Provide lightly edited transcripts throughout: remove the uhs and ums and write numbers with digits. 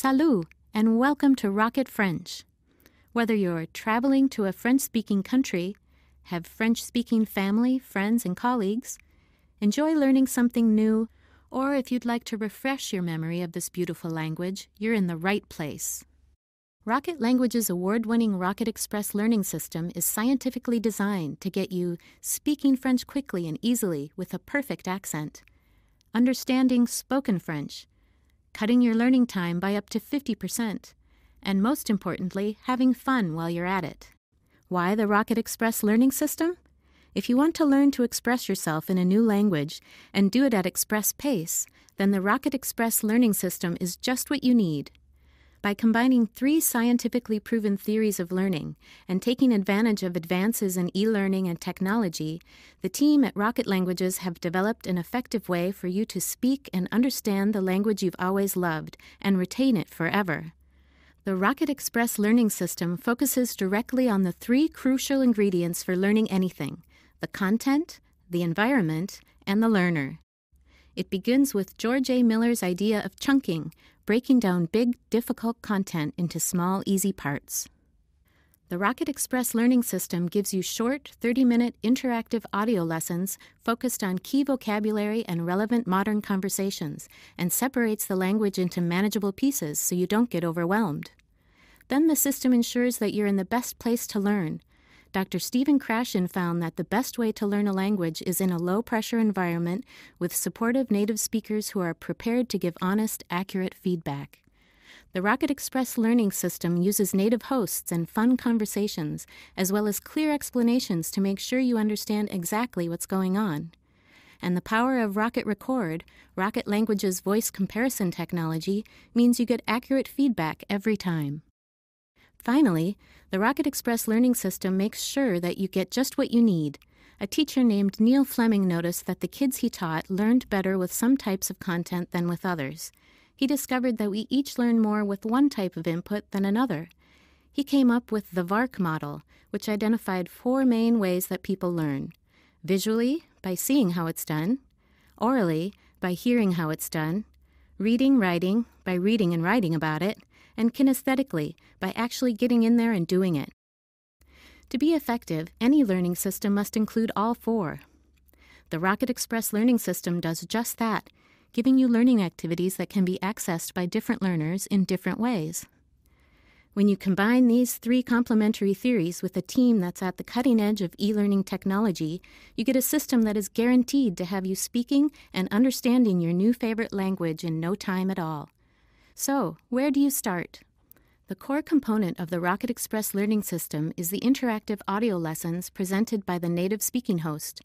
Salut, and welcome to Rocket French. Whether you're traveling to a French-speaking country, have French-speaking family, friends, and colleagues, enjoy learning something new, or if you'd like to refresh your memory of this beautiful language, you're in the right place. Rocket Language's award-winning Rocket Express learning system is scientifically designed to get you speaking French quickly and easily with a perfect accent, understanding spoken French, cutting your learning time by up to 50%, and most importantly, having fun while you're at it. Why the Rocket Express learning system? If you want to learn to express yourself in a new language and do it at express pace, then the Rocket Express learning system is just what you need. By combining 3 scientifically proven theories of learning and taking advantage of advances in e-learning and technology, the team at Rocket Languages have developed an effective way for you to speak and understand the language you've always loved and retain it forever. The Rocket Express learning system focuses directly on the 3 crucial ingredients for learning anything: the content, the environment, and the learner. It begins with George A. Miller's idea of chunking, breaking down big, difficult content into small, easy parts. The Rocket Express learning system gives you short, 30-minute interactive audio lessons focused on key vocabulary and relevant modern conversations, and separates the language into manageable pieces so you don't get overwhelmed. Then the system ensures that you're in the best place to learn. Dr. Stephen Krashen found that the best way to learn a language is in a low-pressure environment with supportive native speakers who are prepared to give honest, accurate feedback. The Rocket Express learning system uses native hosts and fun conversations, as well as clear explanations to make sure you understand exactly what's going on. And the power of Rocket Record, Rocket Language's voice comparison technology, means you get accurate feedback every time. Finally, the Rocket Express learning system makes sure that you get just what you need. A teacher named Neil Fleming noticed that the kids he taught learned better with some types of content than with others. He discovered that we each learn more with one type of input than another. He came up with the VARK model, which identified 4 main ways that people learn: visually, by seeing how it's done; orally, by hearing how it's done; reading, writing, by reading and writing about it; and kinesthetically, by actually getting in there and doing it. To be effective, any learning system must include all 4. The Rocket Express learning system does just that, giving you learning activities that can be accessed by different learners in different ways. When you combine these 3 complementary theories with a team that's at the cutting edge of e-learning technology, you get a system that is guaranteed to have you speaking and understanding your new favorite language in no time at all. So, where do you start? The core component of the Rocket Express learning system is the interactive audio lessons presented by the native speaking host.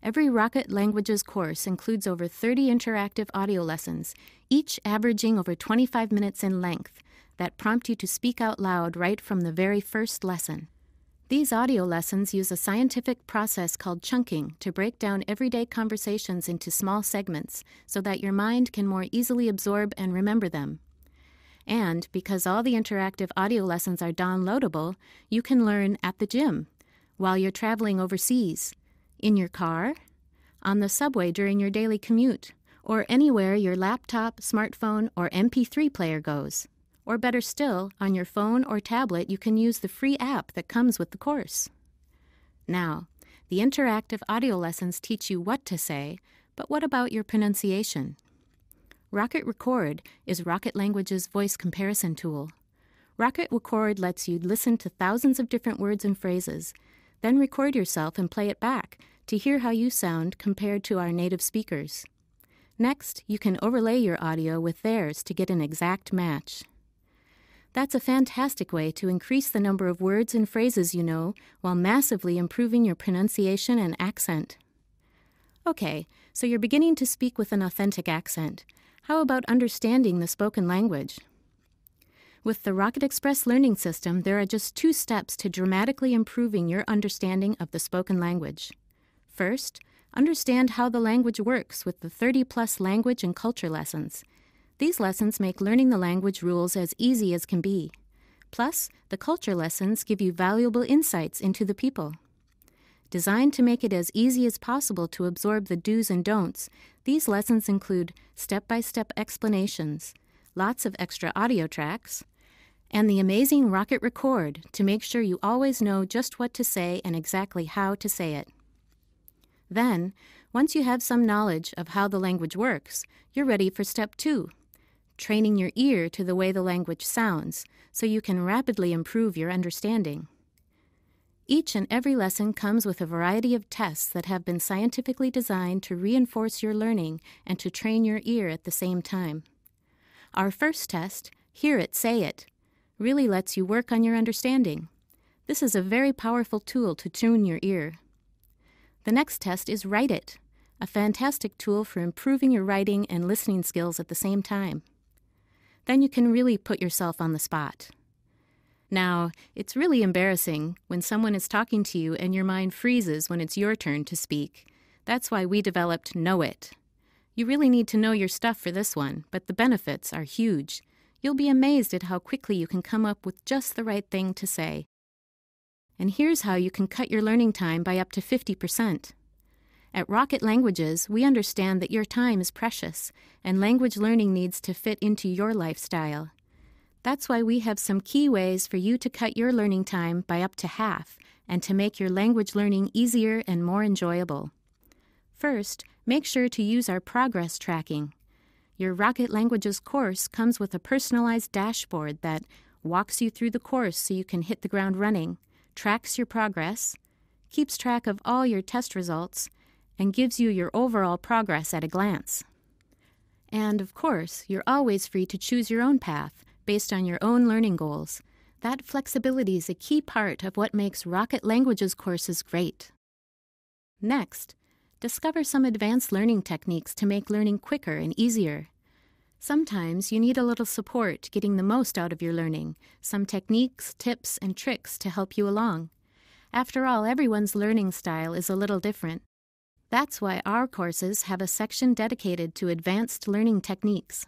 Every Rocket Languages course includes over 30 interactive audio lessons, each averaging over 25 minutes in length, that prompt you to speak out loud right from the very first lesson. These audio lessons use a scientific process called chunking to break down everyday conversations into small segments so that your mind can more easily absorb and remember them. And because all the interactive audio lessons are downloadable, you can learn at the gym, while you're traveling overseas, in your car, on the subway during your daily commute, or anywhere your laptop, smartphone, or MP3 player goes. Or better still, on your phone or tablet, you can use the free app that comes with the course. Now, the interactive audio lessons teach you what to say, but what about your pronunciation? Rocket Record is Rocket Language's voice comparison tool. Rocket Record lets you listen to thousands of different words and phrases, then record yourself and play it back to hear how you sound compared to our native speakers. Next, you can overlay your audio with theirs to get an exact match. That's a fantastic way to increase the number of words and phrases you know while massively improving your pronunciation and accent. Okay, so you're beginning to speak with an authentic accent. How about understanding the spoken language? With the Rocket Express learning system, there are just 2 steps to dramatically improving your understanding of the spoken language. First, understand how the language works with the 30-plus language and culture lessons. These lessons make learning the language rules as easy as can be. Plus, the culture lessons give you valuable insights into the people. Designed to make it as easy as possible to absorb the do's and don'ts, these lessons include step-by-step explanations, lots of extra audio tracks, and the amazing Rocket Record to make sure you always know just what to say and exactly how to say it. Then, once you have some knowledge of how the language works, you're ready for step 2, training your ear to the way the language sounds so you can rapidly improve your understanding. Each and every lesson comes with a variety of tests that have been scientifically designed to reinforce your learning and to train your ear at the same time. Our first test, Hear It, Say It, really lets you work on your understanding. This is a very powerful tool to tune your ear. The next test is Write It, a fantastic tool for improving your writing and listening skills at the same time. Then you can really put yourself on the spot. Now, it's really embarrassing when someone is talking to you and your mind freezes when it's your turn to speak. That's why we developed Know It. You really need to know your stuff for this one, but the benefits are huge. You'll be amazed at how quickly you can come up with just the right thing to say. And here's how you can cut your learning time by up to 50%. At Rocket Languages, we understand that your time is precious, and language learning needs to fit into your lifestyle. That's why we have some key ways for you to cut your learning time by up to half and to make your language learning easier and more enjoyable. First, make sure to use our progress tracking. Your Rocket Languages course comes with a personalized dashboard that walks you through the course so you can hit the ground running, tracks your progress, keeps track of all your test results, and gives you your overall progress at a glance. And, of course, you're always free to choose your own path based on your own learning goals. That flexibility is a key part of what makes Rocket Languages courses great. Next, discover some advanced learning techniques to make learning quicker and easier. Sometimes you need a little support getting the most out of your learning, some techniques, tips, and tricks to help you along. After all, everyone's learning style is a little different. That's why our courses have a section dedicated to advanced learning techniques.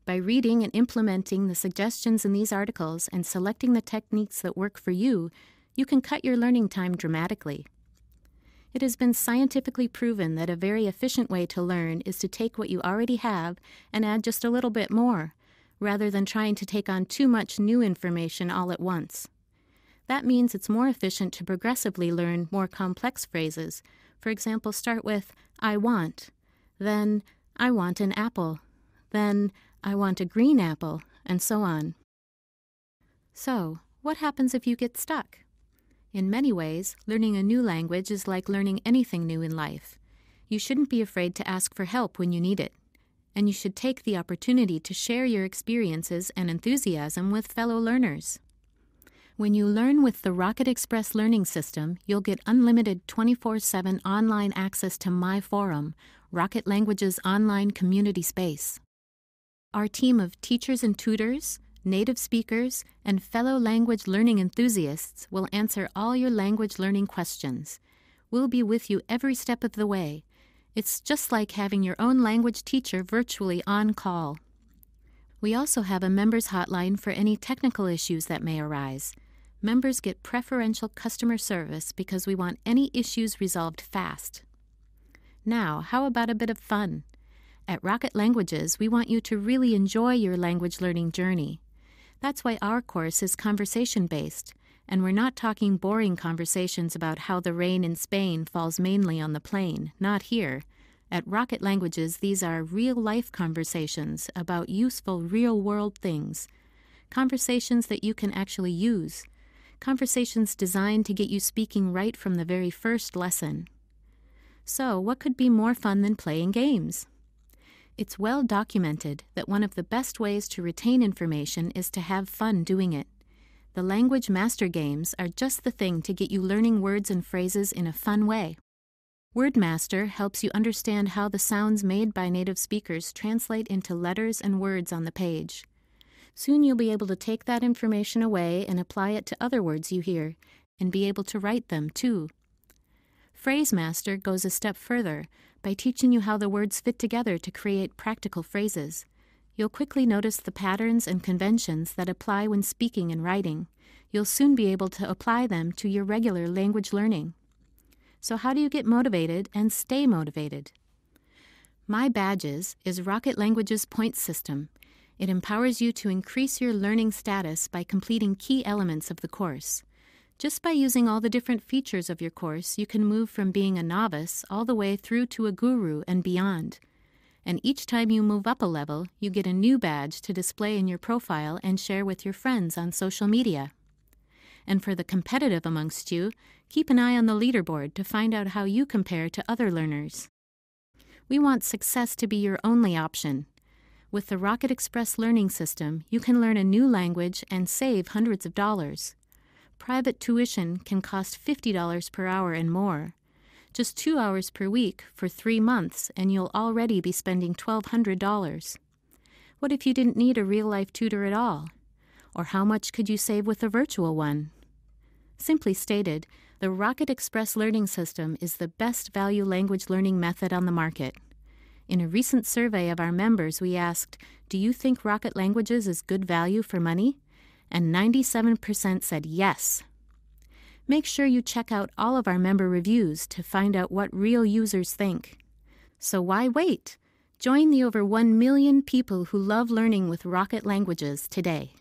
By reading and implementing the suggestions in these articles and selecting the techniques that work for you, you can cut your learning time dramatically. It has been scientifically proven that a very efficient way to learn is to take what you already have and add just a little bit more, rather than trying to take on too much new information all at once. That means it's more efficient to progressively learn more complex phrases. For example, start with, I want, then, I want an apple, then, I want a green apple, and so on. So, what happens if you get stuck? In many ways, learning a new language is like learning anything new in life. You shouldn't be afraid to ask for help when you need it, and you should take the opportunity to share your experiences and enthusiasm with fellow learners. When you learn with the Rocket Express learning system, you'll get unlimited 24/7 online access to My Forum, Rocket Languages' online community space. Our team of teachers and tutors, native speakers, and fellow language learning enthusiasts will answer all your language learning questions. We'll be with you every step of the way. It's just like having your own language teacher virtually on call. We also have a members hotline for any technical issues that may arise. Members get preferential customer service because we want any issues resolved fast. Now, how about a bit of fun? At Rocket Languages, we want you to really enjoy your language learning journey. That's why our course is conversation-based, and we're not talking boring conversations about how the rain in Spain falls mainly on the plain, not here. At Rocket Languages, these are real-life conversations about useful real-world things. Conversations that you can actually use. Conversations designed to get you speaking right from the very first lesson. So, what could be more fun than playing games? It's well documented that one of the best ways to retain information is to have fun doing it. The language master games are just the thing to get you learning words and phrases in a fun way. WordMaster helps you understand how the sounds made by native speakers translate into letters and words on the page. Soon you'll be able to take that information away and apply it to other words you hear, and be able to write them too. PhraseMaster goes a step further by teaching you how the words fit together to create practical phrases. You'll quickly notice the patterns and conventions that apply when speaking and writing. You'll soon be able to apply them to your regular language learning. So how do you get motivated and stay motivated? My Badges is Rocket Languages' points system. It empowers you to increase your learning status by completing key elements of the course. Just by using all the different features of your course, you can move from being a novice all the way through to a guru and beyond. And each time you move up a level, you get a new badge to display in your profile and share with your friends on social media. And for the competitive amongst you, keep an eye on the leaderboard to find out how you compare to other learners. We want success to be your only option. With the Rocket Express learning system, you can learn a new language and save hundreds of dollars. Private tuition can cost $50 per hour and more. Just 2 hours per week for 3 months, and you'll already be spending $1,200. What if you didn't need a real-life tutor at all? Or how much could you save with a virtual one? Simply stated, the Rocket Express learning system is the best value language learning method on the market. In a recent survey of our members, we asked, "Do you think Rocket Languages is good value for money?" And 97% said yes. Make sure you check out all of our member reviews to find out what real users think. So why wait? Join the over 1 million people who love learning with Rocket Languages today.